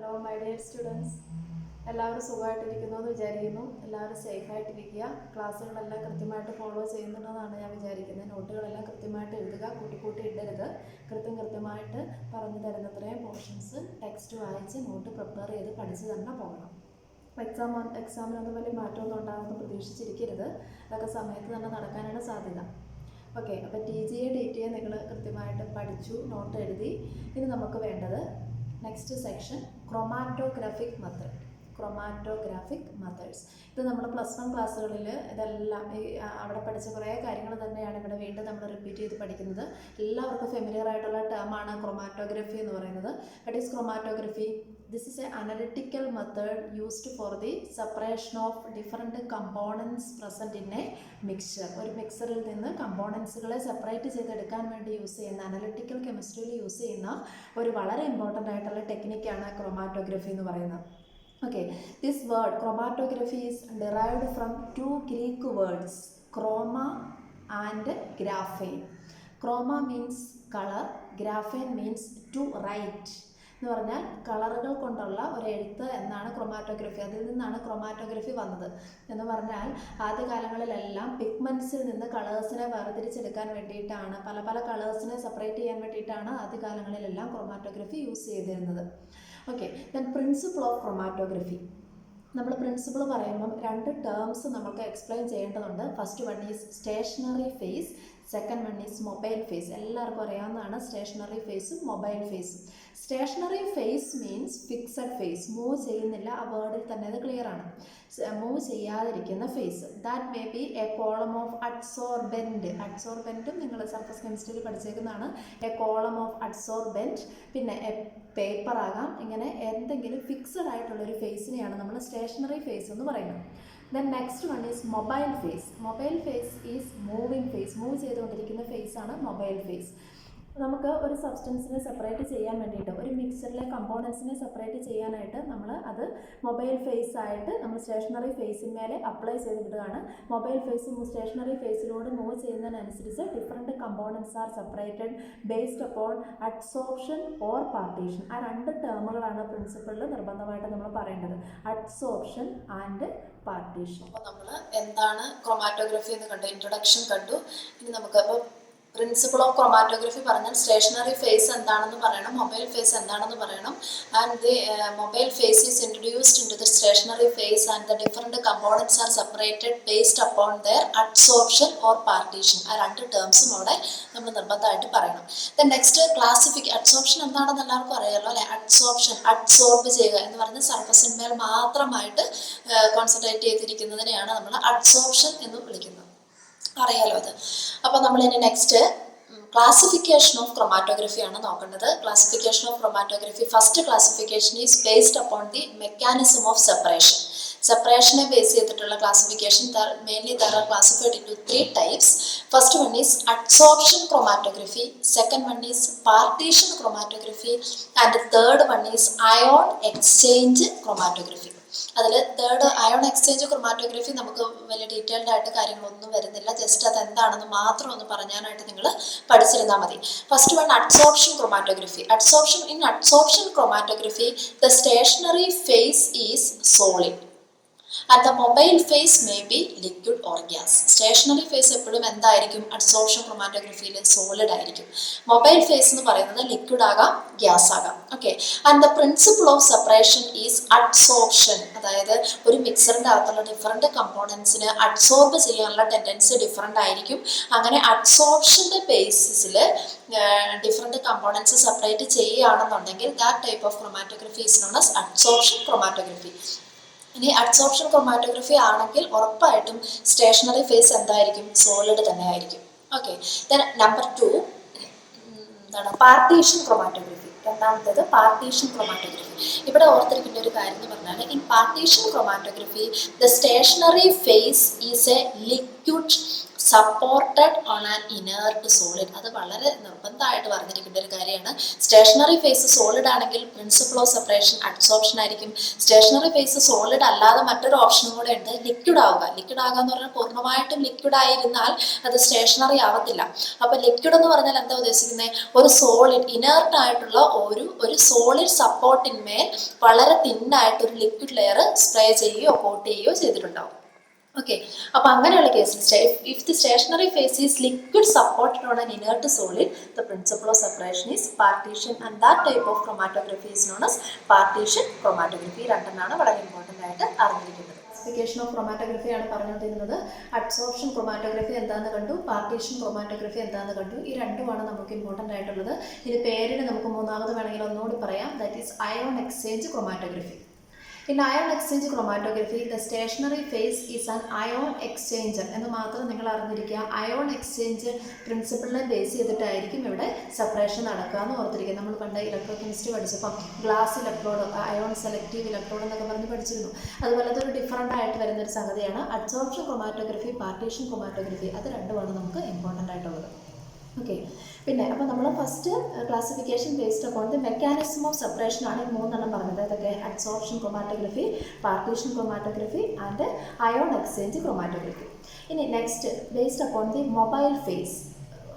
Hello my dear students, എല്ലാവരും സുഖമായിട്ടിരിക്കുന്നു എന്ന് വിചാരിക്കുന്നു. എല്ലാവരും സേഫായിട്ടിരിക്കുക. ക്ലാസ്സുകളെല്ലാം കൃത്യമായിട്ട് ഫോളോ ചെയ്യുന്നുണ്ടെന്നാണ് ഞാൻ വിചാരിക്കുന്നത്. നോട്ടുകളെല്ലാം കൃത്യമായിട്ട് എഴുതുക, കൂട്ടി ഇടരുത്. കൃത്യമായിട്ട് പറഞ്ഞു തരുന്നത്രയും പോർഷൻസ് ടെക്സ്റ്റ് വായിച്ച് നോട്ട് പ്രിപ്പയർ ചെയ്ത് പഠിച്ച് തന്നെ പോകണം. എക്സാമിനൊന്നും വലിയ മാറ്റമൊന്നും ഉണ്ടാകുമെന്ന് പ്രതീക്ഷിച്ചിരിക്കരുത്. അതൊക്കെ സമയത്ത് തന്നെ നടക്കാനാണ് സാധ്യത. ഓക്കെ, അപ്പോൾ TGA DTA നിങ്ങൾ കൃത്യമായിട്ട് പഠിച്ചു, നോട്ട് എഴുതി. ഇനി നമുക്ക് വേണ്ടത് next section chromatographic method. Chromatographic methods ഇത് നമ്മൾ +1 ക്ലാസ്സുകളിൽ ഇതെല്ലാം അവിടെ പഠിച്ച കുറേ കാര്യങ്ങൾ തന്നെയാണ് ഇവിടെ വീണ്ടും നമ്മൾ റിപ്പീറ്റ് ചെയ്ത് പഠിക്കുന്നത്. എല്ലാവർക്കും ഫെമിലിയർ ആയിട്ടുള്ള ടേമാണ് ക്രൊമാറ്റോഗ്രഫി എന്ന് പറയുന്നത്. What is chromatography? This is an analytical method used for the separation of different components present in a mixture. ഒരു മിക്സറിൽ നിന്ന് കമ്പോണൻസുകളെ സെപ്പറേറ്റ് ചെയ്തെടുക്കാൻ വേണ്ടി യൂസ് ചെയ്യുന്ന, അനലിറ്റിക്കൽ കെമിസ്ട്രിയിൽ യൂസ് ചെയ്യുന്ന ഒരു വളരെ ഇമ്പോർട്ടൻ്റ് ആയിട്ടുള്ള ടെക്നിക്കാണ് ക്രൊമാറ്റോഗ്രഫി എന്ന് പറയുന്നത്. Okay, this word chromatography is derived from two Greek words, chroma and graphene. Chroma means color, graphene means to write. എന്ന് പറഞ്ഞാൽ കളറുകൾ കൊണ്ടുള്ള ഒരു എഴുത്ത് എന്നാണ് ക്രൊമാറ്റോഗ്രഫി. അതിൽ നിന്നാണ് ക്രൊമാറ്റോഗ്രഫി വന്നത്. എന്ന് പറഞ്ഞാൽ ആദ്യകാലങ്ങളിലെല്ലാം പിഗ്മെൻറ്റ്സിൽ നിന്ന് കളേഴ്സിനെ വേർതിരിച്ചെടുക്കാൻ വേണ്ടിയിട്ടാണ്, പല കളേഴ്സിനെ സെപ്പറേറ്റ് ചെയ്യാൻ വേണ്ടിയിട്ടാണ് ആദ്യകാലങ്ങളിലെല്ലാം ക്രൊമാറ്റോഗ്രഫി യൂസ് ചെയ്തിരുന്നത്. Okay, then principle of chromatography. നമ്മൾ പ്രിൻസിപ്പിൾ പറയുമ്പം 2 ടേംസ് നമുക്ക് എക്സ്പ്ലെയിൻ ചെയ്യേണ്ടതുണ്ട്. First one is stationary phase, second one is mobile phase. എല്ലാവർക്കും അറിയാവുന്നതാണ് സ്റ്റേഷനറി ഫേസും മൊബൈൽ ഫേസും. Stationary phase means fixed phase, move ചെയ്യുന്നില്ല. ആ വേർഡിൽ തന്നെ അത് ക്ലിയർ ആണ്. മൂവ് ചെയ്യാതിരിക്കുന്ന phase. That may be a column of adsorbent. അഡ്സോർബെൻറ്റും നിങ്ങൾ സർഫസ് കെമിസ്ട്രിയിൽ പഠിച്ചേക്കുന്നതാണ്. എ കോളം ഓഫ് അഡ്സോർബെൻറ്റ്, പിന്നെ എ പേപ്പർ ആകാം. ഇങ്ങനെ എന്തെങ്കിലും ഫിക്സഡ് ആയിട്ടുള്ളൊരു ഫേസിനെയാണ് നമ്മൾ സ്റ്റേഷനറി ഫേസ് എന്ന് പറയുന്നത്. Then next one is mobile phase. Mobile phase is moving phase, move ചെയ്തുകൊണ്ടിരിക്കുന്ന ഫേസാണ് മൊബൈൽ ഫേസ്. നമുക്ക് ഒരു സബ്സ്റ്റൻസിനെ സെപ്പറേറ്റ് ചെയ്യാൻ വേണ്ടിയിട്ട്, ഒരു മിക്സറിലെ കമ്പോണൻസിനെ സെപ്പറേറ്റ് ചെയ്യാനായിട്ട് നമ്മൾ അത് മൊബൈൽ ഫേസ് ആയിട്ട് നമ്മൾ സ്റ്റേഷനറി ഫേസിന്മേലെ അപ്ലൈ ചെയ്ത് വിടുകയാണ്. മൊബൈൽ ഫേസും സ്റ്റേഷനറി ഫേസിലൂടെ മൂവ് ചെയ്യുന്നതിനനുസരിച്ച് different components are separated based upon adsorption or partition. ആ 2 ടേമുകളാണ് പ്രിൻസിപ്പിളിൽ നിർബന്ധമായിട്ട് നമ്മൾ പറയേണ്ടത്, അഡ്സോർപ്ഷൻ ആൻഡ് പാർട്ടീഷൻ. അപ്പോൾ നമ്മൾ എന്താണ് ക്രൊമാറ്റോഗ്രഫി എന്ന് കണ്ടു, ഇൻട്രൊഡക്ഷൻ കണ്ടു. ഇനി നമുക്ക് അപ്പോൾ പ്രിൻസിപ്പിൾ ഓഫ് ക്രൊമാറ്റോഗ്രഫി പറഞ്ഞാൽ സ്റ്റേഷനറി ഫേസ് എന്താണെന്ന് പറയണം, മൊബൈൽ ഫേസ് എന്താണെന്ന് പറയണം. And the mobile phase is introduced into the stationary phase and the different components are separated based upon their adsorption or partition. ആ 2 ടേംസും അവിടെ നമ്മൾ നിർബന്ധമായിട്ട് പറയണം. ദെൻ നെക്സ്റ്റ് അഡ്സോർപ്ഷൻ എന്താണെന്ന് എല്ലാവർക്കും അറിയാമല്ലോ അല്ലേ. അഡ്സോർബ് ചെയ്യുക എന്ന് പറഞ്ഞാൽ സർഫസിന്മേൽ മാത്രമായിട്ട് കോൺസെൻട്രേറ്റ് ചെയ്തിരിക്കുന്നതിനെയാണ് നമ്മൾ അഡ്സോർപ്ഷൻ എന്ന് വിളിക്കുന്നത്. അറിയാലോ അത്. അപ്പോൾ നമ്മളിനി നെക്സ്റ്റ് ക്ലാസിഫിക്കേഷൻ ഓഫ് ക്രൊമാറ്റോഗ്രഫി ആണ് നോക്കേണ്ടത്. Classification of chromatography, first classification is based upon the mechanism of separation. സെപ്പറേഷനെ ബേസ് ചെയ്തിട്ടുള്ള classification mainly there are classified into 3 types. First one is adsorption chromatography, second one is partition chromatography and third one is ion exchange chromatography. അതിൽ third ion exchange chromatography നമുക്ക് വലിയ detailed ആയിട്ട് കാര്യങ്ങളൊന്നും വരുന്നില്ല. Just അത് എന്താണെന്ന് മാത്രം ഒന്ന് പറഞ്ഞാനായിട്ട് നിങ്ങൾ പഠിച്ചിരുന്നാൽ മതി. First one adsorption chromatography. Adsorption chromatography the stationary phase is solid and the mobile phase may be liquid or gas. Stationary phase എപ്പോഴും എന്തായിരിക്കും? അഡ്സോർപ്ഷൻ ക്രൊമാറ്റോഗ്രഫിയിൽ സോളിഡ് ആയിരിക്കും. മൊബൈൽ ഫേസ് എന്ന് പറയുന്നത് ലിക്വിഡ് ആകാം, ഗ്യാസ് ആകാം. Okay, and the principle of separation is adsorption. അതായത് ഒരു മിക്സറിൻ്റെ അകത്തുള്ള ഡിഫറെൻറ്റ് കമ്പോണൻസിന് അഡ്സോർബ് ചെയ്യാനുള്ള ടെൻഡൻസി ഡിഫറെൻ്റ് ആയിരിക്കും. അങ്ങനെ അഡ്സോർപ്ഷൻ്റെ ബേസിസിൽ ഡിഫറെൻറ്റ് കമ്പോണൻസ് സെപ്പറേറ്റ് ചെയ്യുകയാണെന്നുണ്ടെങ്കിൽ that type of chromatography is known as adsorption chromatography. ഇനി അഡ്സോർപ്ഷൻ ക്രൊമാറ്റോഗ്രഫി ആണെങ്കിൽ ഉറപ്പായിട്ടും സ്റ്റേഷനറി ഫേസ് എന്തായിരിക്കും? സോളിഡ് തന്നെ ആയിരിക്കും. ഓക്കെ, ദെൻ നമ്പർ 2 എന്താണ്? Partition chromatography. രണ്ടാമത്തേത് പാർട്ടീഷൻ ക്രൊമാറ്റോഗ്രഫി. ഇവിടെ ഓർത്തിരിക്കേണ്ട ഒരു കാര്യം എന്ന് പറഞ്ഞാൽ in partition chromatography the stationary phase is A liquid supported on an inert solid. അത് വളരെ നിർബന്ധമായിട്ട് പറഞ്ഞിരിക്കേണ്ട ഒരു കാര്യമാണ്. സ്റ്റേഷനറി ഫേസ് സോളിഡ് ആണെങ്കിൽ പ്രിൻസിപ്പിൾ ഓഫ് സെപ്പറേഷൻ അഡ്സോർപ്ഷൻ ആയിരിക്കും. സ്റ്റേഷനറി ഫേസ് സോളിഡ് അല്ലാതെ മറ്റൊരു ഓപ്ഷനും കൂടെ ഉണ്ട്, ലിക്വിഡ് ആവുക. ലിക്വിഡ് ആകുക എന്ന് പറഞ്ഞാൽ പൂർണ്ണമായിട്ടും ലിക്വിഡ് ആയിരുന്നാൽ അത് സ്റ്റേഷനറി ആവത്തില്ല. അപ്പോൾ ലിക്വിഡ് എന്ന് പറഞ്ഞാൽ എന്താ ഉദ്ദേശിക്കുന്നത്? ഒരു സോളിഡ് ഇനേർട്ട് ആയിട്ടുള്ള ഒരു സോളിഡ് സപ്പോർട്ടിന്മേൽ ഗ്ലാസിന്മേൽ വളരെ തിന്നായിട്ടൊരു ലിക്വിഡ് ലെയർ സ്പ്രേ ചെയ്യുകയോ കോട്ട് ചെയ്യുകയോ ചെയ്തിട്ടുണ്ടാവും. ഓക്കെ, അപ്പോൾ അങ്ങനെയുള്ള കേസിൽ if the stationary phase is liquid supported on an inert solid, the principle of separation is partition and that type of chromatography is known as partition chromatography. രണ്ടെണ്ണമാണ് വളരെ important ആയിട്ട് അറിഞ്ഞിരിക്കുന്നത്. Classification of chromatography ആണ് പറഞ്ഞുകൊണ്ടിരുന്നത്. Adsorption chromatography എന്താണെന്ന് കണ്ടു, partition chromatography എന്താണെന്ന് കണ്ടു. ഈ രണ്ടുമാണ് നമുക്ക് ഇമ്പോർട്ടൻ്റ് ആയിട്ടുള്ളത്. ഇത് പേരിന് നമുക്ക് മൂന്നാമത് വേണമെങ്കിൽ ഒന്നുകൂടി പറയാം, that is ion exchange chromatography. In ion exchange chromatography, the stationary phase is an ion exchanger എന്ന് മാത്രം നിങ്ങൾ അറിഞ്ഞിരിക്കുക. അയോൺ എക്സ്ചേഞ്ച് പ്രിൻസിപ്പിളിനെ ബേസ് ചെയ്തിട്ടായിരിക്കും ഇവിടെ സെപ്പറേഷൻ നടക്കുക എന്ന് ഓർത്തിരിക്കുക. നമ്മൾ പണ്ട് ഇലക്ട്രോ കെമിസ്ട്രി പഠിച്ചപ്പം glass electrode, ion selective electrode എന്നൊക്കെ പറഞ്ഞ് പഠിച്ചിരുന്നു. അതുപോലെ അതൊരു ഡിഫറൻ്റ് ആയിട്ട് വരുന്നൊരു സംഗതിയാണ് അഡ്സോർപ്ഷൻ ക്രൊമാറ്റോഗ്രഫി, പാർട്ടീഷൻ ക്രൊമാറ്റോഗ്രഫി. അത് രണ്ടുമാണ് നമുക്ക് ഇമ്പോർട്ടൻ്റ് ആയിട്ടുള്ളത്. ഓക്കെ, പിന്നെ അപ്പോൾ നമ്മൾ first classification based upon the mechanism of separation ആണ് ഈ മൂന്നെണ്ണം പറഞ്ഞത്. അതൊക്കെ adsorption chromatography, partition chromatography and ion exchange chromatography. ഇനി next based upon the mobile phase.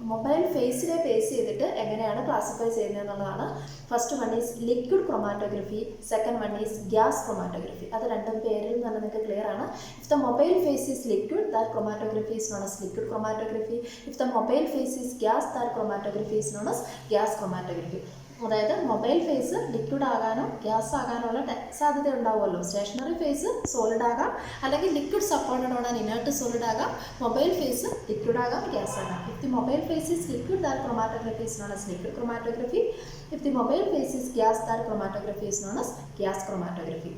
Mobile ഫേസിനെ ബേസ് ചെയ്തിട്ട് എങ്ങനെയാണ് ക്ലാസിഫൈ ചെയ്യുന്നത് എന്നുള്ളതാണ്. First one is liquid chromatography, second one is gas chromatography. അത് രണ്ടും പേരിൽ നിന്ന് നിങ്ങൾക്ക് ക്ലിയർ ആണ്. If the mobile phase is liquid, that chromatography is known as liquid chromatography. If the mobile phase is gas, that chromatography is known as gas chromatography. അതായത് mobile phase liquid ആകാനോ gas ആകാനുള്ള സാധ്യത ഉണ്ടാവുമല്ലോ. Stationary phase solid ആകാം, അല്ലെങ്കിൽ liquid supported on an inert solid ആകാം. Mobile phase liquid ആകാം, gas ആകാം. If the mobile phase is liquid, that chromatography is known as liquid chromatography. If the mobile phase is gas, that chromatography is known as gas chromatography.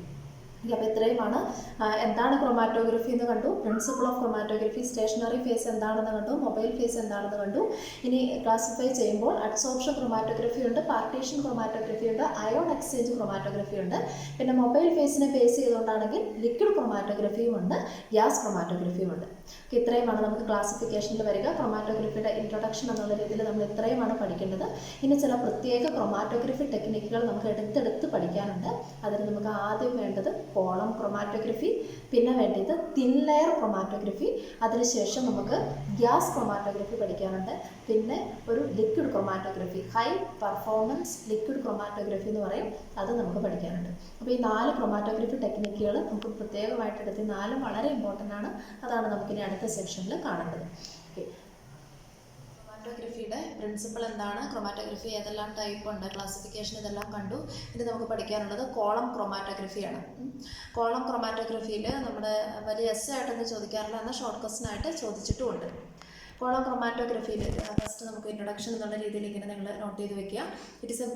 അപ്പോൾ ഇത്രയുമാണ് എന്താണ് chromatography എന്ന് കണ്ടു, principle of chromatography, stationary phase എന്താണെന്ന് കണ്ടു, mobile phase എന്താണെന്ന് കണ്ടു. ഇനി ക്ലാസിഫൈ ചെയ്യുമ്പോൾ അഡ്സോർപ്ഷൻ ക്രൊമാറ്റോഗ്രഫി ഉണ്ട്, പാർട്ടീഷൻ ക്രൊമാറ്റോഗ്രഫി ഉണ്ട്, അയോൺ എക്സ്ചേഞ്ച് ക്രൊമാറ്റോഗ്രഫി ഉണ്ട്. പിന്നെ മൊബൈൽ ഫേസിനെ ബേസ് ചെയ്തുകൊണ്ടാണെങ്കിൽ ലിക്വിഡ് ക്രൊമാറ്റോഗ്രഫിയും ഉണ്ട്, ഗ്യാസ് ക്രൊമാറ്റോഗ്രഫിയും ഉണ്ട്. ഇത്രയുമാണ് നമുക്ക് ക്ലാസിഫിക്കേഷനിൽ വരിക. ക്രൊമാറ്റോഗ്രഫിയുടെ ഇൻട്രൊഡക്ഷൻ എന്നുള്ള രീതിയിൽ നമ്മൾ ഇത്രയുമാണ് പഠിക്കേണ്ടത്. ഇനി ചില പ്രത്യേക ക്രൊമാറ്റോഗ്രഫി ടെക്നിക്കുകൾ നമുക്ക് എടുത്തെടുത്ത് പഠിക്കാനുണ്ട്. അതിന് നമുക്ക് ആദ്യം വേണ്ടത് കോളം ക്രൊമാറ്റോഗ്രഫി, പിന്നെ വേണ്ടത് തിൻ ലെയർ ക്രൊമാറ്റോഗ്രഫി, അതിനുശേഷം നമുക്ക് ഗ്യാസ് ക്രൊമാറ്റോഗ്രഫി പഠിക്കാനുണ്ട്. പിന്നെ ഒരു liquid chromatography, high performance liquid chromatography എന്ന് പറയും, അത് നമുക്ക് പഠിക്കാനുണ്ട്. അപ്പോൾ ഈ 4 ക്രൊമാറ്റോഗ്രഫി ടെക്നിക്കുകൾ നമുക്ക് പ്രത്യേകമായിട്ട് എടുത്ത് 4 വളരെ ഇമ്പോർട്ടൻ്റ് ആണ്. അതാണ് നമുക്കിനി അടുത്ത സെക്ഷനിൽ കാണേണ്ടത്. ഓക്കെ, ക്രൊമാറ്റോഗ്രഫിയുടെ പ്രിൻസിപ്പിൾ എന്താണ്, ക്രൊമാറ്റോഗ്രഫി ഏതെല്ലാം ടൈപ്പ് ഉണ്ട്, ക്ലാസിഫിക്കേഷൻ ഇതെല്ലാം കണ്ടു. ഇനി നമുക്ക് പഠിക്കാനുള്ളത് കോളം ക്രൊമാറ്റോഗ്രഫിയാണ്. കോളം ക്രൊമാറ്റോഗ്രഫിയിൽ നമ്മുടെ വലിയ എസ് ആയിട്ടൊന്നും ചോദിക്കാറില്ല, എന്നാൽ ഷോർട്ട് ക്വസ്റ്റ്യനായിട്ട് ചോദിച്ചിട്ടുമുണ്ട്. കോളം ക്രൊമാറ്റോഗ്രഫിയിൽ ഫസ്റ്റ് നമുക്ക് ഇൻട്രൊഡക്ഷൻ എന്നുള്ള രീതിയിൽ ഇങ്ങനെ നിങ്ങൾ നോട്ട് ചെയ്ത് വെക്കുക. It is a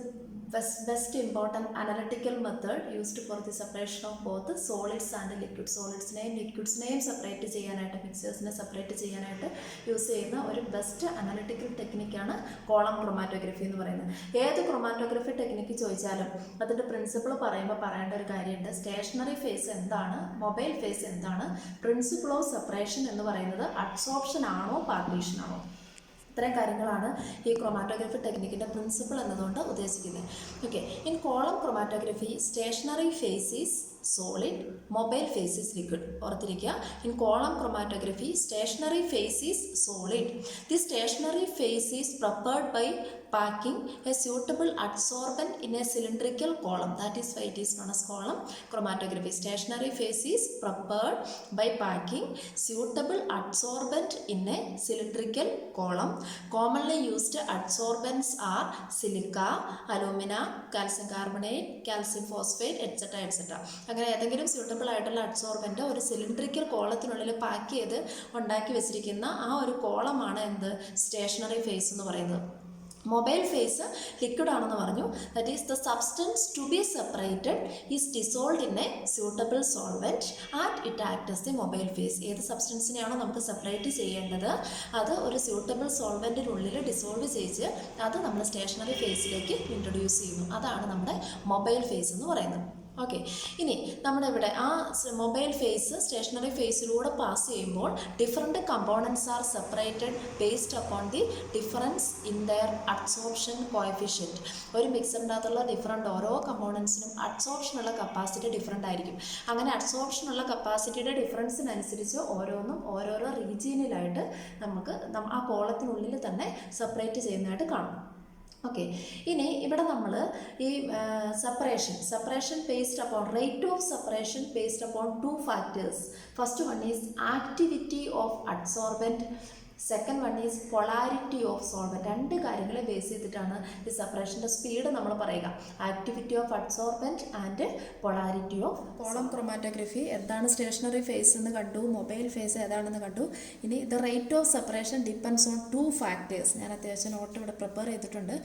best important analytical method used for the separation of both solids and liquid. സോളിഡ്സിനെയും ലിക്വിഡ്സിനെയും സെപ്പറേറ്റ് ചെയ്യാനായിട്ട്, മിക്സേഴ്സിനെ സെപ്പറേറ്റ് ചെയ്യാനായിട്ട് യൂസ് ചെയ്യുന്ന ഒരു ബെസ്റ്റ് അനലിറ്റിക്കൽ ടെക്നിക്കാണ് കോളം ക്രൊമാറ്റോഗ്രഫി എന്ന് പറയുന്നത്. ഏത് ക്രൊമാറ്റോഗ്രഫി ടെക്നിക്ക് ചോദിച്ചാലും അതിൻ്റെ പ്രിൻസിപ്പിൾ പറയുമ്പോൾ പറയേണ്ട ഒരു കാര്യമുണ്ട്. സ്റ്റേഷനറി ഫേസ് എന്താണ്, മൊബൈൽ ഫേസ് എന്താണ്, പ്രിൻസിപ്പിൾ ഓഫ് സെപ്പറേഷൻ എന്ന് പറയുന്നത് അഡ്സോർപ്ഷൻ ആണോ പാർട്ടീഷൻ ആണോ, ഇത്രയും കാര്യങ്ങളാണ് ഈ ക്രൊമാറ്റോഗ്രഫി ടെക്നിക്കിൻ്റെ പ്രിൻസിപ്പിൾ എന്നതുകൊണ്ട് ഉദ്ദേശിക്കുന്നത്. Okay, in column chromatography stationary phase is solid, mobile phase is liquid. ഓർത്തിരിക്കുക, in column chromatography stationary phase is solid. The stationary phase is prepared by packing a suitable adsorbent in a cylindrical column. That is why it is known as column chromatography. Stationary phase is prepared by packing suitable adsorbent in a cylindrical column. Commonly used adsorbents are silica, alumina, calcium carbonate, calcium phosphate, etc. etc. അങ്ങനെ ഏതെങ്കിലും suitable ആയിട്ടുള്ള അഡ്സോർബൻ്റ് ഒരു cylindrical കോളത്തിനുള്ളിൽ pack ചെയ്ത് ഉണ്ടാക്കി വെച്ചിരിക്കുന്ന ആ ഒരു കോളമാണ് എന്ത്, സ്റ്റേഷനറി ഫേസ് എന്ന് പറയുന്നത്. മൊബൈൽ ഫേസ് ലിക്വിഡ് ആണെന്ന് പറഞ്ഞു. That is the substance to be separated is dissolved in a suitable solvent and it act as the mobile phase. ഏത് സബ്സ്റ്റൻസിനെയാണോ നമുക്ക് സെപ്പറേറ്റ് ചെയ്യേണ്ടത് അത് ഒരു സ്യൂട്ടബിൾ സോൾവെൻറ്റിനുള്ളിൽ ഡിസോൾവ് ചെയ്ത് അത് നമ്മൾ സ്റ്റേഷനറി ഫേസിലേക്ക് ഇൻട്രൊഡ്യൂസ് ചെയ്യുന്നു. അതാണ് നമ്മുടെ മൊബൈൽ ഫേസ് എന്ന് പറയുന്നത്. ഓക്കെ, ഇനി നമ്മുടെ ഇവിടെ ആ മൊബൈൽ ഫേസ് സ്റ്റേഷനറി ഫേസിലൂടെ പാസ് ചെയ്യുമ്പോൾ different components are separated based upon the difference in there adsorption coefficient. ഒരു മിക്സറിൻ്റെ അകത്തുള്ള ഡിഫറെൻറ്റ് ഓരോ കമ്പോണൻസിനും അഡ്സോർപ്ഷനുള്ള കപ്പാസിറ്റി ഡിഫറെൻ്റ് ആയിരിക്കും. അങ്ങനെ അഡ്സോർപ്ഷനുള്ള കപ്പാസിറ്റിയുടെ ഡിഫറൻസിനനുസരിച്ച് ഓരോന്നും ഓരോരോ റീജിയനിലായിട്ട് നമുക്ക് ആ കോളത്തിനുള്ളിൽ തന്നെ സെപ്പറേറ്റ് ചെയ്യുന്നതായിട്ട് കാണും. ഓക്കെ, ഇനി ഇവിടെ നമ്മൾ ഈ separation based upon rate of separation based upon 2 factors. First one is activity of adsorbent, second one is polarity of solvent. രണ്ട് കാര്യങ്ങളെ ബേസ് ചെയ്തിട്ടാണ് ഈ സെപ്പറേഷൻ്റെ സ്പീഡ് നമ്മൾ പറയുക. Activity of adsorbent and polarity of column chromatography. എന്താണ് stationery phase എന്ന് കണ്ടു, mobile face ഏതാണെന്ന് കണ്ടു. ഇനി the rate of separation depends on 2 factors. ഞാൻ അത്യാവശ്യം നോട്ട് ഇവിടെ പ്രിപ്പയർ ചെയ്തിട്ടുണ്ട്.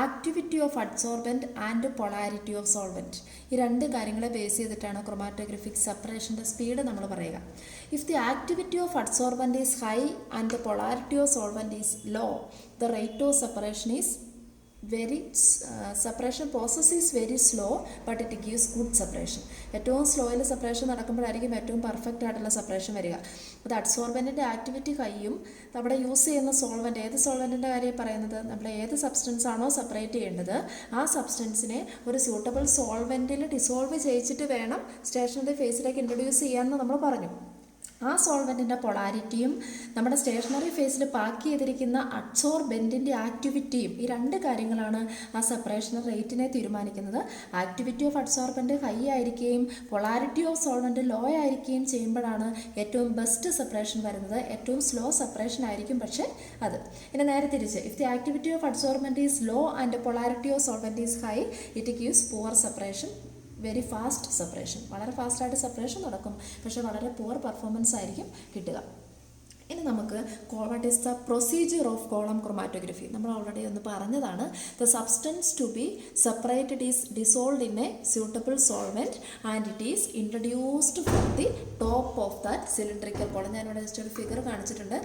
Activity of adsorbent and polarity of solvent. ഈ രണ്ട് കാര്യങ്ങളെ ബേസ് ചെയ്തിട്ടാണ് ക്രൊമാറ്റോഗ്രഫിക് സെപ്പറേഷൻ്റെ സ്പീഡ് നമ്മൾ പറയുക. If the activity of adsorbent is high and the polarity of solvent is low, the rate of separation is separation process is very slow, but it gives good separation. ഏറ്റവും സ്ലോയിൽ separation നടക്കുമ്പോഴായിരിക്കും ഏറ്റവും perfect ആയിട്ടുള്ള separation വരിക. അത് അഡ്സോർബൻറ്റിൻ്റെ activity ഹൈയും നമ്മുടെ use ചെയ്യുന്ന solvent, ഏത് സോൾവെൻറ്റിൻ്റെ കാര്യം പറയുന്നത്, നമ്മൾ ഏത് സബ്സ്റ്റൻസ് ആണോ സെപ്പറേറ്റ് ചെയ്യേണ്ടത് ആ സബ്സ്റ്റൻസിനെ ഒരു സ്യൂട്ടബിൾ സോൾവെൻറ്റിൽ ഡിസോൾവ് ചെയ്യിച്ചിട്ട് വേണം സ്റ്റേഷനറി ഫേസിലേക്ക് ഇൻട്രൊഡ്യൂസ് ചെയ്യാമെന്ന് നമ്മൾ പറഞ്ഞു. ആ സോൾവെൻറ്റിൻ്റെ പൊളാരിറ്റിയും നമ്മുടെ സ്റ്റേഷനറി ഫേസിൽ പാക്ക് ചെയ്തിരിക്കുന്ന അഡ്സോർബെൻറ്റിൻ്റെ ആക്ടിവിറ്റിയും, ഈ രണ്ട് കാര്യങ്ങളാണ് ആ സെപ്പറേഷൻ റേറ്റിനെ തീരുമാനിക്കുന്നത്. ആക്ടിവിറ്റി ഓഫ് അഡ്സോർബൻറ്റ് ഹൈ ആയിരിക്കുകയും പൊളാരിറ്റി ഓഫ് സോൾവെൻറ്റ് ലോ ആയിരിക്കുകയും ചെയ്യുമ്പോഴാണ് ഏറ്റവും ബെസ്റ്റ് സെപ്പറേഷൻ വരുന്നത്. ഏറ്റവും സ്ലോ സെപ്പറേഷൻ ആയിരിക്കും പക്ഷേ അത്. ഇനി നേരെ തിരിച്ച്, if the activity of adsorbent is law and polarity of solvent is high, it gives poor separation, very fast separation. വളരെ ഫാസ്റ്റായിട്ട് സെപ്പറേഷൻ നടക്കും, പക്ഷേ വളരെ പുവർ പെർഫോമൻസ് ആയിരിക്കും കിട്ടുക. ഇനി നമുക്ക് what is the procedure of column chromatography. നമ്മൾ ഓൾറെഡി ഒന്ന് പറഞ്ഞതാണ്. The substance to be separated is dissolved in a suitable solvent and it is introduced from the top of that cylindrical column. ഞാനിവിടെ just ഒരു figure കാണിച്ചിട്ടുണ്ട്.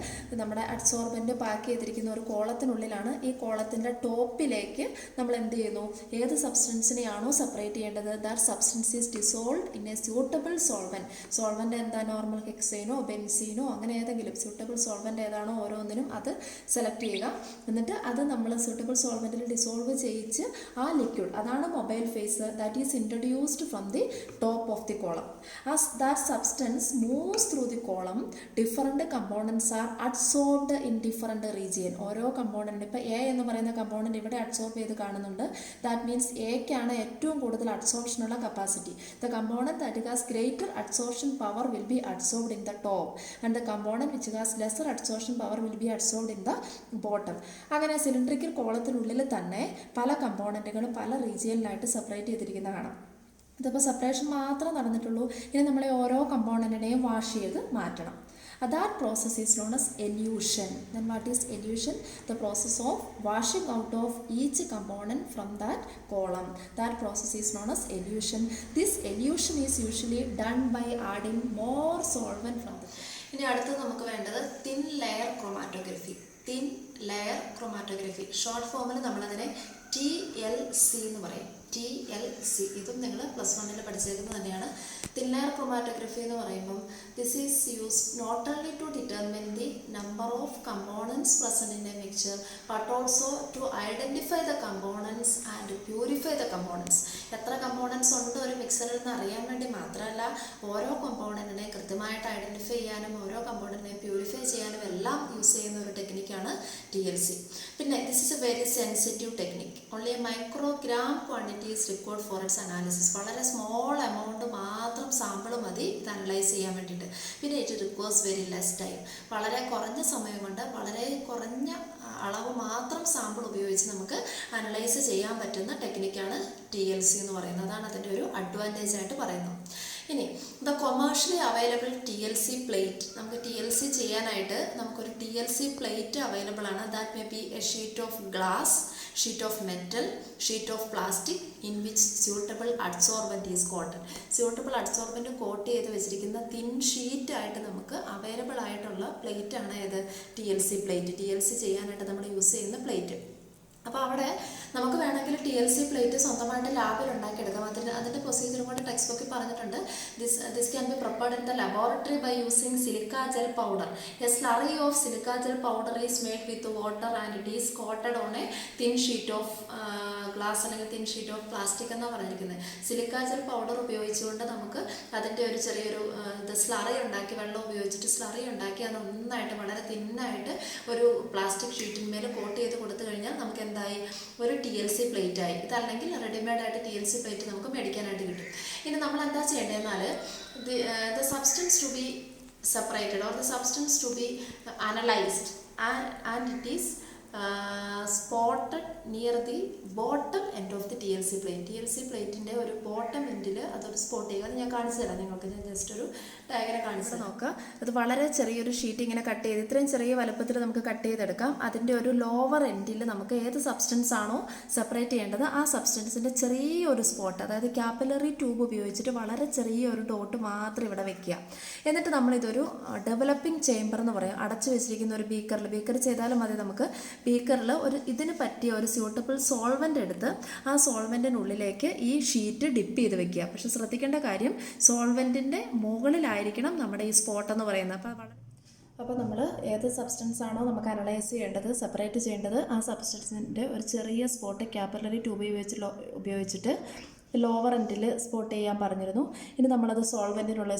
നമ്മുടെ adsorbent pack ചെയ്തിരിക്കുന്ന ഒരു കോളത്തിനുള്ളിലാണ്. ഈ കോളത്തിൻ്റെ ടോപ്പിലേക്ക് നമ്മൾ എന്ത് ചെയ്യുന്നു, ഏത് സബ്സ്റ്റൻസിനെയാണോ സെപ്പറേറ്റ് ചെയ്യേണ്ടത് that substance is dissolved in a suitable solvent. Solvent എന്താ, നോർമൽ ഹെക്സൈനോ ബെൻസീനോ അങ്ങനെ ഏതെങ്കിലും സ്യൂട്ടബിൾ സോൾവെൻ്റ് ഏതാണോ ഓരോന്നിനും അത് സെലക്ട് ചെയ്യുക. എന്നിട്ട് അത് നമ്മൾ സ്യൂട്ടബിൾ സോൾവെൻറ്റിൽ ഡിസോൾവ് ചെയ്യിച്ച് ആ ലിക്വിഡ്, അതാണ് mobile phase, that is introduced from the top of the column. As that substance moves through the column, different components are adsorbed in different region. ഓരോ കമ്പോണൻറ്റ്, ഇപ്പോൾ എ എന്ന് പറയുന്ന കമ്പോണൻറ്റ് ഇവിടെ adsorb ചെയ്ത് കാണുന്നുണ്ട്. That means എക്കാണ് ഏറ്റവും കൂടുതൽ അഡ്സോർപ്ഷനുള്ള capacity. The component that has greater adsorption power will be adsorbed in the top and the component which has lesser adsorption power will be adsorbed in the bottom. അങ്ങനെ cylindrical കോളത്തിനുള്ളിൽ തന്നെ പല കമ്പോണൻറ്റുകളും പല റീജിയനിലായിട്ട് separate ചെയ്തിരിക്കുന്ന കാണാം. ഇതിപ്പോൾ സെപ്പറേഷൻ മാത്രം നടന്നിട്ടുള്ളൂ. ഇനി നമ്മളെ ഓരോ കമ്പോണൻറ്റിനെയും വാഷ് ചെയ്ത് മാറ്റണം. That process is known as elution. Then what is elution? The process of washing out of each component from that column. That process is known as elution. This elution is usually done by adding more solvent from the. ഇനി അടുത്ത് നമുക്ക് വേണ്ടത് thin layer chromatography. Thin layer chromatography short ഫോമിൽ നമ്മളതിനെ TLC എന്ന് പറയും. TLC. ഇതും നിങ്ങൾ +1 പഠിച്ചേക്കുന്നത് തന്നെയാണ്. തിൻ ലെയർ ക്രൊമാറ്റോഗ്രഫി എന്ന് പറയുമ്പം this is used not only to determine the number of components present in a mixture but also to identify the components and purify the components. എത്ര കമ്പോണൻസ് ഉണ്ട് ഒരു മിക്സറിൽ നിന്ന് അറിയാൻ വേണ്ടി മാത്രമല്ല, ഓരോ കമ്പോണൻറ്റിനെ കൃത്യമായിട്ട് ഐഡൻറ്റിഫൈ ചെയ്യാനും ഓരോ കമ്പോണൻറ്റിനെ പ്യൂരിഫൈ ചെയ്യാനും എല്ലാം യൂസ് ചെയ്യുന്ന ഒരു ടെക്നിക്കാണ് TLC. പിന്നെ this is A very sensitive technique. Only A microgram quantity is required for it's analysis. വളരെ സ്മോൾ എമൗണ്ട് മാത്രം സാമ്പിൾ മതി ഇത് അനലൈസ് ചെയ്യാൻ വേണ്ടിയിട്ട്. പിന്നെ it requires very less time. വളരെ കുറഞ്ഞ സമയം കൊണ്ട് വളരെ കുറഞ്ഞ അളവ് മാത്രം സാമ്പിൾ ഉപയോഗിച്ച് നമുക്ക് അനലൈസ് ചെയ്യാൻ പറ്റുന്ന ടെക്നിക്കാണ് TLC എന്ന് പറയുന്നത്. അതാണ് അതിൻ്റെ ഒരു അഡ്വാൻറ്റേജ് ആയിട്ട് പറയുന്നത്. ഇനി the commercially available TLC plate. നമുക്ക് TLC ചെയ്യാനായിട്ട് നമുക്കൊരു TLC പ്ലേറ്റ് അവൈലബിൾ ആണ്. That may be a sheet of glass, sheet of metal, sheet of plastic in which suitable adsorbent is coated. Suitable adsorbent coat ചെയ്ത് വെച്ചിരിക്കുന്ന thin ഷീറ്റായിട്ട് നമുക്ക് available ആയിട്ടുള്ള പ്ലേറ്റാണ് ഏത് TLC plate. TLC ചെയ്യാനായിട്ട് നമ്മൾ യൂസ് ചെയ്യുന്ന plate. അപ്പോൾ അവിടെ നമുക്ക് വേണമെങ്കിൽ TLC പ്ലേറ്റ് സ്വന്തമായിട്ട് ലാബിൽ ഉണ്ടാക്കിയെടുക്കാം. അതിൻ്റെ പ്രൊസീജിയറും കൂടെ ടെക്സ്റ്റ് ബുക്കിൽ പറഞ്ഞിട്ടുണ്ട്. This can be prepared in the laboratory by using silica gel powder. A slurry of silica gel powder is made with water and it is coated on a thin sheet of glass അല്ലെങ്കിൽ thin sheet of plastic എന്നാണ് പറഞ്ഞിരിക്കുന്നത്. Silica gel powder ഉപയോഗിച്ചുകൊണ്ട് നമുക്ക് അതിൻ്റെ ഒരു ചെറിയൊരു slurry ഉണ്ടാക്കി, വെള്ളം ഉപയോഗിച്ചിട്ട് സ്ലറി ഉണ്ടാക്കി അത് നന്നായിട്ട് വളരെ തിന്നായിട്ട് ഒരു പ്ലാസ്റ്റിക് ഷീറ്റിന്മേൽ കോട്ട് ചെയ്ത് കൊടുത്തു കഴിഞ്ഞാൽ നമുക്ക് എന്തായി, ഒരു TLC പ്ലേറ്റ് ആയി. ഇതല്ലെങ്കിൽ റെഡിമെയ്ഡ് ആയിട്ട് TLC പ്ലേറ്റ് നമുക്ക് മേടിക്കാനായിട്ട് കിട്ടും. ഇനി നമ്മൾ എന്താ ചെയ്യേണ്ടതെന്നാൽ the substance to be separated or the substance to be analyzed and it is spotted near the bottom end of the TLC plate. TLC പ്ലേറ്റിൻ്റെ ഒരു ബോട്ടം എൻഡിൽ അതൊരു സ്പോട്ട് ചെയ്യുക. അത് ഞാൻ കാണിച്ചു തരാം നിങ്ങൾക്ക്. ഞാൻ ജസ്റ്റ് ഒരു ഡയഗ്രം കാണിച്ചു നോക്കുക. അത് വളരെ ചെറിയൊരു ഷീറ്റ് ഇങ്ങനെ കട്ട് ചെയ്ത് ഇത്രയും ചെറിയ വലുപ്പത്തിൽ നമുക്ക് കട്ട് ചെയ്തെടുക്കാം. അതിൻ്റെ ഒരു ലോവർ എൻഡിൽ നമുക്ക് ഏത് സബ്സ്റ്റൻസ് ആണോ സെപ്പറേറ്റ് ചെയ്യേണ്ടത് ആ സബ്സ്റ്റൻസിൻ്റെ ചെറിയൊരു സ്പോട്ട്, അതായത് ക്യാപ്പിലറി ട്യൂബ് ഉപയോഗിച്ചിട്ട് വളരെ ചെറിയൊരു ഡോട്ട് മാത്രം ഇവിടെ വെക്കുക. എന്നിട്ട് നമ്മളിതൊരു ഡെവലപ്പിംഗ് ചേംബർ എന്ന് പറയും, അടച്ചു വെച്ചിരിക്കുന്ന ഒരു ബീക്കർ ചെയ്താലും മതി. നമുക്ക് ബീക്കറിൽ ഇതിന് പറ്റിയ ഒരു സ്യൂട്ടബിൾ സോൾവെൻ്റ് എടുത്ത് ആ സോൾവെൻറ്റിനുള്ളിലേക്ക് ഈ ഷീറ്റ് ഡിപ്പ് ചെയ്ത് വെക്കുക. പക്ഷെ ശ്രദ്ധിക്കേണ്ട കാര്യം, സോൾവെൻറ്റിൻ്റെ മുകളിലായിരിക്കണം നമ്മുടെ ഈ സ്പോട്ട് എന്ന് പറയുന്നത്. അപ്പോൾ നമ്മൾ ഏത് സബ്സ്റ്റൻസ് ആണോ നമുക്ക് അനലൈസ് ചെയ്യേണ്ടത്, സെപ്പറേറ്റ് ചെയ്യേണ്ടത്, ആ സബ്സ്റ്റൻസിൻ്റെ ഒരു ചെറിയ സ്പോട്ട് ക്യാപ്പിലറി ട്യൂബ് ഉപയോഗിച്ചിട്ട് ലോവർ എൻഡിൽ സ്പോട്ട് ചെയ്യാൻ പറഞ്ഞിരുന്നു. ഇനി നമ്മളത്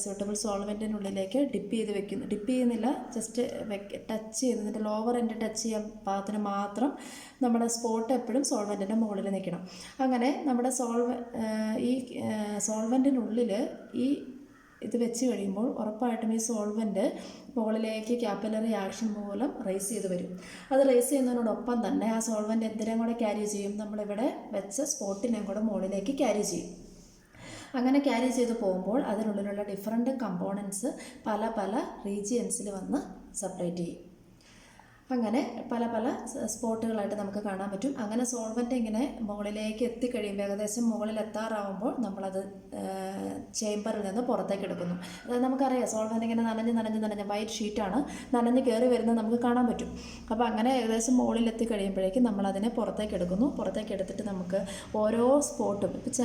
സ്യൂട്ടബിൾ സോൾവെൻറ്റിനുള്ളിലേക്ക് ഡിപ്പ് ചെയ്ത് വെക്കുന്നു. ഡിപ്പ് ചെയ്യുന്നില്ല, ജസ്റ്റ് ടച്ച് ചെയ്യുന്നതിൻ്റെ ലോവർ എൻഡ് ടച്ച് ചെയ്യാൻ പാകത്തിന് മാത്രം നമ്മുടെ സ്പോട്ട് എപ്പോഴും സോൾവെൻറ്റിൻ്റെ മുകളിൽ നിൽക്കണം. അങ്ങനെ നമ്മുടെ ഈ സോൾവെൻറ്റിനുള്ളിൽ ഈ ഇത് വെച്ച് കഴിയുമ്പോൾ ഉറപ്പായിട്ടും ഈ സോൾവെൻറ്റ് മുകളിലേക്ക് ക്യാപ്പിലറി ആക്ഷൻ മൂലം റേസ് ചെയ്ത് വരും. അത് റേസ് ചെയ്യുന്നതിനോടൊപ്പം തന്നെ ആ സോൾവെൻറ്റ് എന്തിനേയും കൂടെ ക്യാരി ചെയ്യും, നമ്മളിവിടെ വെച്ച സ്പോട്ടിനെയും കൂടെ മുകളിലേക്ക് ക്യാരി ചെയ്യും. അങ്ങനെ ക്യാരി ചെയ്ത് പോകുമ്പോൾ അതിനുള്ളിലുള്ള ഡിഫറെൻറ്റ് കമ്പോണൻസ് പല റീജിയൻസിൽ വന്ന് സെപ്പറേറ്റ് ചെയ്യും. അങ്ങനെ പല സ്പോട്ടുകളായിട്ട് നമുക്ക് കാണാൻ പറ്റും. അങ്ങനെ സോൾവെൻ്റ് ഇങ്ങനെ മുകളിലേക്ക് എത്തിക്കഴിയുമ്പോൾ ഏകദേശം മുകളിൽ എത്താറാവുമ്പോൾ നമ്മളത് ചേംബറിൽ നിന്ന് പുറത്തേക്ക് എടുക്കുന്നു. അതായത് നമുക്കറിയാം സോൾവെൻ്റ് ഇങ്ങനെ നനഞ്ഞ് വൈറ്റ് ഷീറ്റാണ്, നനഞ്ഞ് കയറി വരുന്നത് നമുക്ക് കാണാൻ പറ്റും. അപ്പോൾ അങ്ങനെ ഏകദേശം മുകളിൽ എത്തിക്കഴിയുമ്പോഴേക്കും നമ്മളതിനെ പുറത്തേക്ക് എടുക്കുന്നു. പുറത്തേക്ക് എടുത്തിട്ട് നമുക്ക് ഓരോ സ്പോട്ടും ഇപ്പോൾ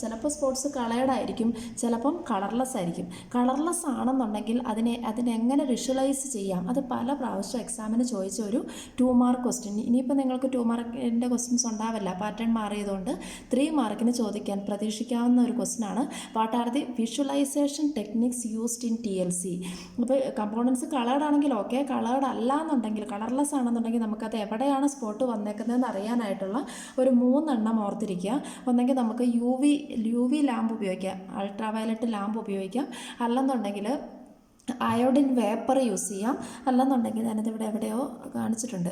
ചിലപ്പോൾ സ്പോട്ട്സ് കളേർഡായിരിക്കും, ചിലപ്പം കളർലെസ് ആയിരിക്കും. കളർലെസ് ആണെന്നുണ്ടെങ്കിൽ അതിനെങ്ങനെ വിഷ്വലൈസ് ചെയ്യാം, അത് പല പ്രാവശ്യം എക്സാമിന് ചോദിച്ച ഒരു 2 മാർക്ക് ക്വസ്റ്റ്യൻ. ഇനിയിപ്പോൾ നിങ്ങൾക്ക് 2 മാർക്കിൻ്റെ ക്വസ്റ്റ്യൻസ് ഉണ്ടാവില്ല, പാറ്റേൺ മാറിയതുകൊണ്ട് 3 മാർക്കിന് ചോദിക്കാൻ പ്രതീക്ഷിക്കാവുന്ന ഒരു ക്വസ്റ്റ്യനാണ്. What are the visualisation techniques used in TLC? അപ്പോൾ കമ്പോണൻസ് കളേർഡ് ആണെങ്കിൽ ഓക്കെ, കളേർഡ് അല്ല എന്നുണ്ടെങ്കിൽ, കളർലെസ് ആണെന്നുണ്ടെങ്കിൽ നമുക്കത് എവിടെയാണ് സ്പോട്ട് വന്നേക്കുന്നതെന്ന് അറിയാനായിട്ടുള്ള ഒരു 3 എണ്ണം ഓർത്തിരിക്കുക. ഒന്നെങ്കിൽ നമുക്ക് UV ലാമ്പ് ഉപയോഗിക്കാം, അൾട്രാവയലറ്റ് ലാമ്പ് ഉപയോഗിക്കാം. അല്ലെന്നുണ്ടെങ്കിൽ അയോഡിൻ വേപ്പർ യൂസ് ചെയ്യാം. അല്ലെന്നുണ്ടെങ്കിൽ ഞാനിതിവിടെ എവിടെയോ കാണിച്ചിട്ടുണ്ട്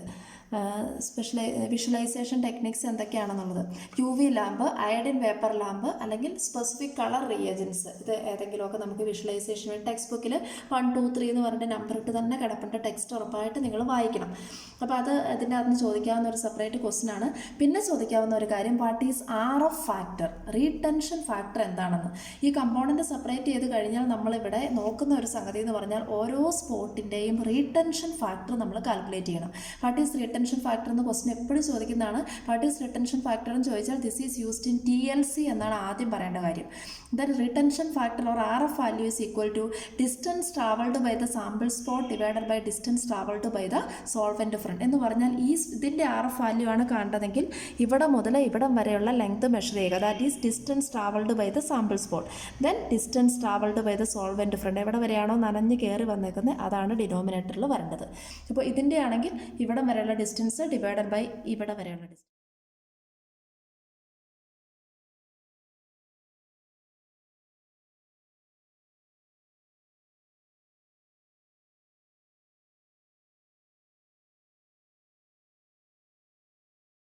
വിഷ്വലൈസേഷൻ ടെക്നിക്സ് എന്തൊക്കെയാണെന്നുള്ളത്. UV lamp, iodine vapour lamp, അല്ലെങ്കിൽ സ്പെസിഫിക് കളർ റിയേജൻസ്. ഇത് ഏതെങ്കിലുമൊക്കെ നമുക്ക് വിഷ്വലൈസേഷൻ ടെക്സ്റ്റ് ബുക്കിൽ 1, 2, 3 എന്ന് പറഞ്ഞിട്ട് നമ്പർ ഇട്ട് തന്നെ കിടപ്പുണ്ട്. ടെക്സ്റ്റ് ഉറപ്പായിട്ട് നിങ്ങൾ വായിക്കണം. അപ്പോൾ ഇതിൻ്റെ അകത്ത് ചോദിക്കാവുന്ന ഒരു സെപ്പറേറ്റ് ക്വസ്റ്റ്യൻ ആണ്. പിന്നെ ചോദിക്കാവുന്ന ഒരു കാര്യം, what is RF factor, retention factor എന്താണെന്ന്. ഈ കമ്പോണൻറ്റ് സെപ്പറേറ്റ് ചെയ്ത് കഴിഞ്ഞാൽ നമ്മളിവിടെ നോക്കുന്ന ഒരു സംഗതി എന്ന് പറഞ്ഞാൽ ഓരോ സ്പോട്ടിൻ്റെയും റീടെൻഷൻ ഫാക്ടർ നമ്മൾ കാൽക്കുലേറ്റ് ചെയ്യണം. വാട്ട് ഈസ് റീടെൻഷൻ ഫാക്ടർ എന്ന ക്വസ്റ്റ്യൻ എപ്പോഴും ചോദിക്കുന്നതാണ്. വാട്ട് ഈസ് റിട്ടൻഷൻ ഫാക്ടർ എന്ന് ചോദിച്ചാൽ this is used in TLC എന്നാണ് ആദ്യം പറയേണ്ട കാര്യം. Then retention factor or RF value is equal to distance travelled by the sample spot divided by distance travelled by the solvent front എന്ന് പറഞ്ഞാൽ ഇതിൻ്റെ RF value ആണ് കാണേണ്ടതെങ്കിൽ ഇവിടെ മുതൽ ഇവിടം വരെയുള്ള ലെങ്ത് മെഷർ ചെയ്യുക. That is distance travelled by the sample spot. Then distance travelled by the solvent front, എവിടെ വരെയാണോ നനഞ്ഞ് കയറി വന്നേക്കുന്നത് അതാണ് ഡിനോമിനേറ്ററിൽ വരേണ്ടത്. അപ്പോൾ ഇതിൻ്റെ ആണെങ്കിൽ ഇവിടം വരെയുള്ള ഡിസ്റ്റൻസ് ഡിവൈഡഡ് ബൈ ഇവിടെ വരെയുള്ള ഡിസ്റ്റൻസ്.